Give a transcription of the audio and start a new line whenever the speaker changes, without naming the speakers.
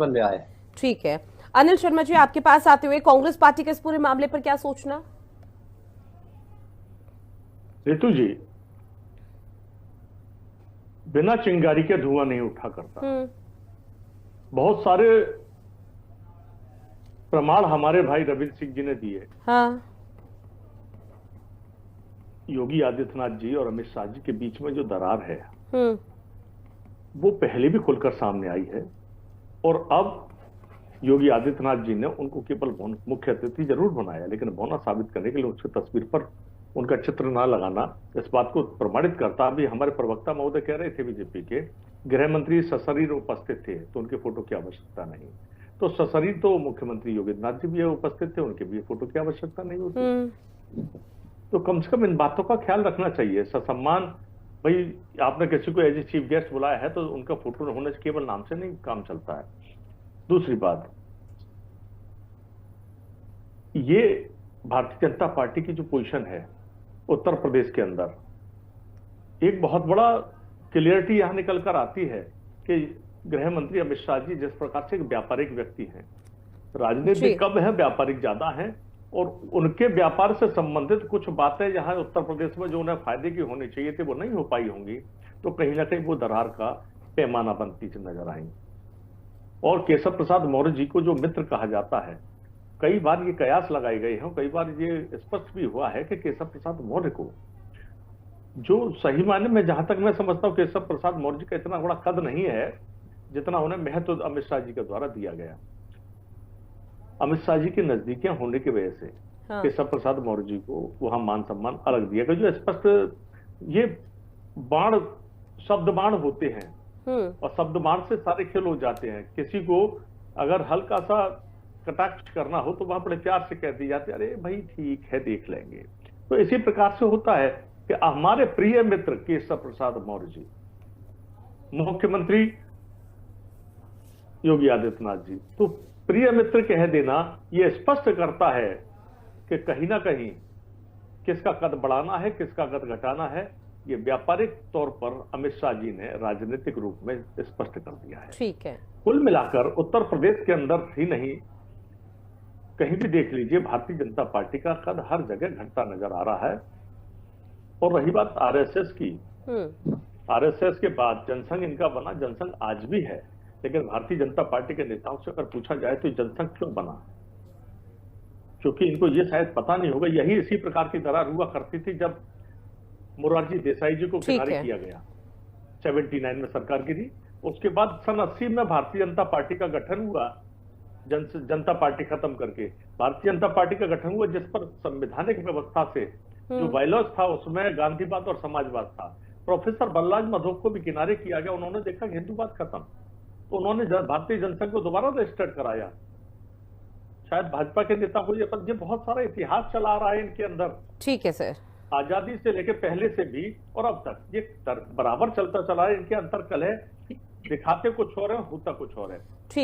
पर ले आए।
ठीक है, अनिल शर्मा जी, आपके पास आते हुए कांग्रेस पार्टी के इस पूरे मामले पर क्या सोचना?
रितु जी, बिना चिंगारी के धुआं नहीं उठा करता। बहुत सारे प्रमाण हमारे भाई रविंद्र सिंह जी ने दिए।
हाँ।
योगी आदित्यनाथ जी और अमित शाह जी के बीच में जो दरार है
हम्म।
वो पहले भी खुलकर सामने आई है, और अब योगी आदित्यनाथ जी ने उनको केवल मुख्य अतिथि जरूर बनाया, लेकिन भौना साबित करने के लिए उसकी तस्वीर पर उनका चित्र ना लगाना इस बात को प्रमाणित करता। अभी हमारे प्रवक्ता महोदय कह रहे थे बीजेपी के, गृह मंत्री सशरीर उपस्थित थे तो उनके फोटो की आवश्यकता नहीं। तो सशरीर तो मुख्यमंत्री योगी आदित्यनाथ जी भी उपस्थित थे, उनके भी फोटो की आवश्यकता नहीं होती। तो कम से कम इन बातों का ख्याल रखना चाहिए। ससम्मान, भाई आपने किसी को एज ए चीफ गेस्ट बुलाया है तो उनका फोटो होने से केवल नाम से नहीं काम चलता है। दूसरी बात, ये भारतीय जनता पार्टी की जो पोजीशन है उत्तर प्रदेश के अंदर, एक बहुत बड़ा क्लियरिटी यहां निकल कर आती है कि गृह मंत्री अमित शाह जी जिस प्रकार से एक व्यापारिक व्यक्ति हैं, राजनीति कम है, व्यापारिक ज्यादा है, और उनके व्यापार से संबंधित कुछ बातें जहां उत्तर प्रदेश में जो उन्हें फायदे की होनी चाहिए थी वो नहीं हो पाई होंगी, तो कहीं ना कहीं वो दरार का पैमाना बनती नजर आई। और केशव प्रसाद मौर्य जी को जो मित्र कहा जाता है, कई बार ये कयास लगाए गए हैं, कई बार ये स्पष्ट भी हुआ है कि केशव प्रसाद मौर्य को, जो सही मायने में जहां तक मैं समझता हूं केशव प्रसाद मौर्य जी का इतना बड़ा कद नहीं है जितना उन्हें महत्व अमित शाह जी के द्वारा दिया गया। अमित शाह जी की नजदीकियां होने की वजह से केशव प्रसाद मौर्य जी को वहां मान सम्मान अलग दिया गया। जो स्पष्ट, ये बाण शब्द बाण होते हैं और शब्द बाण से सारे खेल हो जाते हैं। किसी को अगर हल्का सा कटाक्ष करना हो तो वहां बड़े प्यार से कह दी जाती है, अरे भाई ठीक है देख लेंगे। तो इसी प्रकार से होता है कि हमारे प्रिय मित्र केशव प्रसाद मौर्य जी, मुख्यमंत्री योगी आदित्यनाथ जी, तो प्रिय मित्र कह देना यह स्पष्ट करता है कि कहीं ना कहीं किसका कद बढ़ाना है, किसका कद घटाना है, ये व्यापारिक तौर पर अमित शाह जी ने राजनीतिक रूप में स्पष्ट कर दिया है।
ठीक है,
कुल मिलाकर उत्तर प्रदेश के अंदर ही नहीं, कहीं भी देख लीजिए, भारतीय जनता पार्टी का कद हर जगह घटता नजर आ रहा है। और रही बात आरएसएस की, आरएसएस के बाद जनसंघ इनका बना, जनसंघ आज भी है, लेकिन भारतीय जनता पार्टी के नेताओं से अगर पूछा जाए तो जनसंघ क्यों बना, क्योंकि इनको ये शायद पता नहीं होगा, यही इसी प्रकार की दरार हुआ करती थी जब मोरारजी देसाई जी को किनारे किया गया, 79 में सरकार गिरी। उसके बाद सन 80 में भारतीय जनता पार्टी का गठन हुआ, जनता पार्टी खत्म करके भारतीय जनता पार्टी का गठन हुआ, जिस पर संवैधानिक व्यवस्था से जो बायलॉज था उसमें गांधीवाद और समाजवाद था। प्रोफेसर बलराज माधव को भी किनारे किया गया, उन्होंने देखा कि हिंदूवाद खत्म, तो उन्होंने भारतीय जनसंघ को दोबारा रजिस्टर्ड कराया। शायद भाजपा के नेता को ये बहुत सारा इतिहास चला आ रहा है इनके अंदर।
ठीक है सर,
आजादी से लेकर पहले से भी और अब तक ये बराबर चलता चला है। इनके अंतर कलह दिखाते कुछ और है, होता कुछ और है।